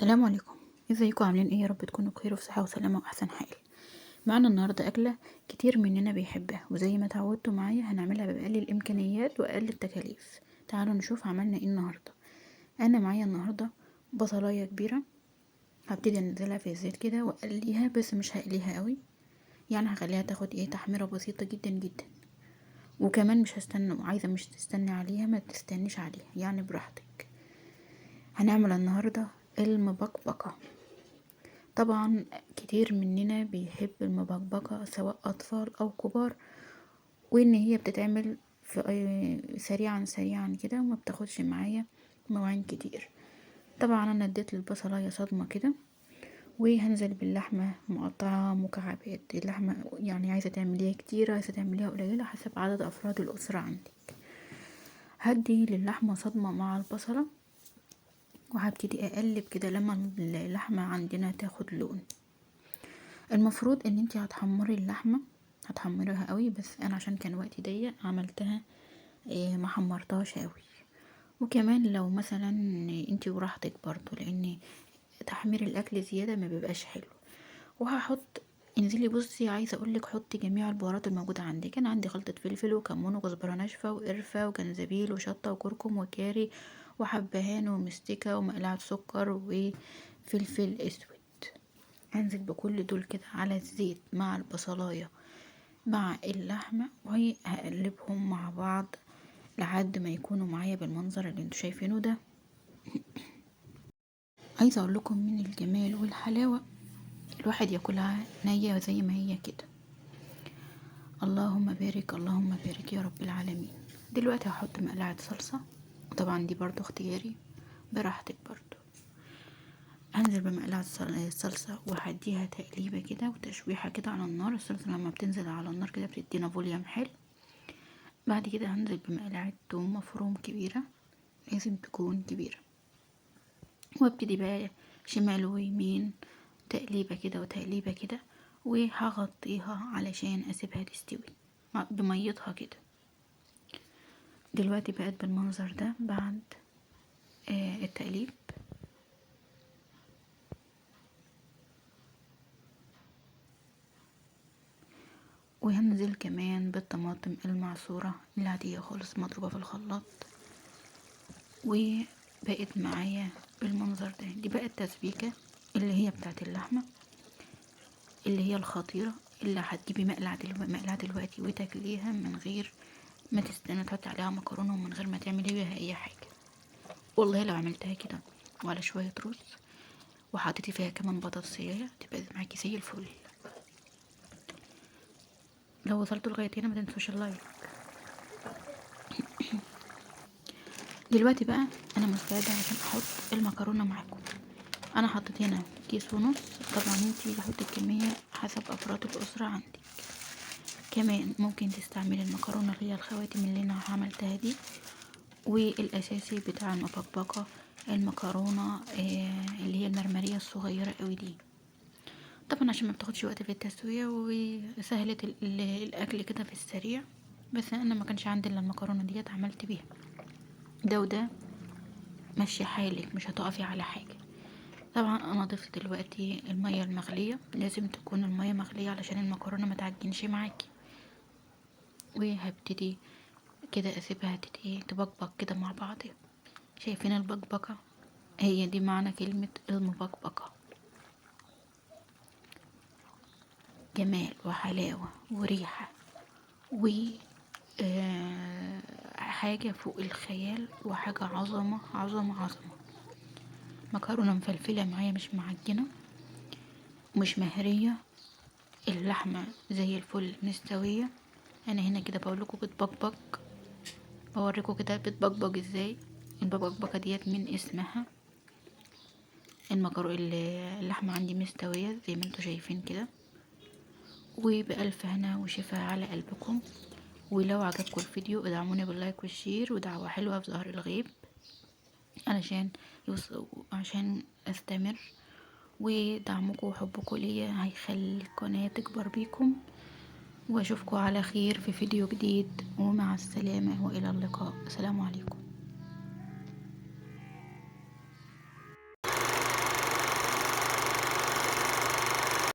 السلام عليكم. ازيكم عاملين ايه؟ يا رب تكونوا بخير وفي صحه وسلامه واحسن حال. معانا النهارده اكله كتير مننا بيحبها، وزي ما اتعودتوا معايا هنعملها باقل الامكانيات واقل التكاليف. تعالوا نشوف عملنا ايه النهارده. انا معايا النهارده بصلايه كبيره، هبتدي انزلها في الزيت كده واقليها، بس مش هقليها قوي، يعني هخليها تاخد تحميره بسيطه جدا جدا. وكمان مش هستنى، عايزه مش تستني عليها ما تستنيش عليها، يعني براحتك. هنعمل النهارده المبكبكه. طبعا كتير مننا بيحب المبكبكة سواء أطفال أو كبار، وإن هي بتتعمل في سريعا سريعا كده وما بتاخدش معايا مواعين كتير. طبعا أنا اديت للبصلاية صدمة كده، وهنزل باللحمة مقطعة مكعبات. اللحمة يعني عايزة تعمليها كتير عايزة تعمليها قليلة حسب عدد أفراد الأسرة عندك. هدي للحمة صدمة مع البصلة، وهبتدي أقلب كده لما اللحمة عندنا تاخد لون. المفروض ان انتي هتحمري اللحمة، هتحمريها قوي، بس انا عشان كان وقتي ضيق عملتها ما حمرتهاش قوي. وكمان لو مثلا انتي براحتك برضو، لان تحمير الاكل زيادة ما بيبقاش حلو. وهحط، انزلي بصي، عايزه اقولك حطي جميع البهارات الموجوده عندك. انا عندي خلطه فلفل وكمون وكزبره ناشفه وقرفه وجنزبيل وشطه وكركم وكاري وحبهان ومستكه ومقلعه سكر وفلفل اسود. هنزل بكل دول كده على الزيت مع البصلاية مع اللحمة، وهقلبهم مع بعض لحد ما يكونوا معايا بالمنظر اللي انتوا شايفينه ده. عايزة اقول لكم من الجمال والحلاوة الواحد ياكلها نية زي ما هي كده. اللهم بارك اللهم بارك يا رب العالمين. دلوقتي هحط مقلعة صلصة، طبعا دي برضو اختياري براحتك برضو. هنزل بمقلعة الصلصة وهديها تقليبة كده وتشويحة كده على النار. الصلصة لما بتنزل على النار كده بتدينا فوليوم حلو. بعد كده هنزل بمقلعة توم مفروم كبيرة، لازم تكون كبيرة، وابتدي بقى شمال ويمين تقليبة كده وتقليبة كده، وهغطيها علشان اسيبها تستوي بميتها كده. دلوقتي بقت بالمنظر ده بعد التقليب. وهنزل كمان بالطماطم المعصورة العادية خالص مضروبة في الخلاط، وبقت معايا بالمنظر ده. دي بقت تسبيكة اللي هي بتاعت اللحمة، اللي هي الخطيرة، اللي هتجيبي مقلعة دلوقتي وتاكليها من غير ما تستنى تحطي عليها مكرونة، ومن غير ما تعملي بيها اي حاجة. والله لو عملتها كده وعلى شوية رز وحطيتي فيها كمان بطاطسية تبقى معاكي زي الفل. لو وصلتوا لغاية هنا ما تنسوش اللايك. دلوقتي بقى انا مستعدة عشان احط المكرونة معاكم. انا حطيت هنا كيس ونص، طبعا انتي حطي الكمية حسب افراد الاسرة عندك. كمان ممكن تستعملي المكرونة اللي هي الخواتم اللي انا عملتها دي، والاساسي بتاع المبكبكة المكرونة اللي هي المرمرية الصغيرة قوي دي، طبعا عشان ما بتاخدش وقت في التسوية وسهلت الاكل كده في السريع. بس انا ما كانش عندي الا المكرونة ديت عملت بيها ده وده، ماشي حالك مش هتقفي على حاجة. طبعا انا ضفت دلوقتي المية المغلية، لازم تكون المية مغلية علشان المكرونة ما تعجنش معاكي. وهبتدي كده اسيبها تبقبق كده مع بعضها. شايفين البقبقة؟ هي دي معنى كلمة المبقبقة، جمال وحلاوة وريحة و حاجة فوق الخيال، وحاجة عظمة عظمة عظمة. مكرونة مفلفلة معايا، مش معجنة مش مهرية، اللحمة زي الفل مستوية. انا هنا كده بقولكوا بتبقبق، بوريكوا كده بتبقبق ازاي. البقبقة ديت من اسمها. اللحمة عندي مستوية زي ما انتوا شايفين كده. وبألف هنا وشفا على قلبكم. ولو عجبكم الفيديو ادعموني باللايك والشير، ودعوة حلوة في ظهر الغيب عشان استمر. ودعمكم وحبكم ليا هيخلي القناة تكبر بيكم. واشوفكم على خير في فيديو جديد، ومع السلامة والى اللقاء. السلام عليكم.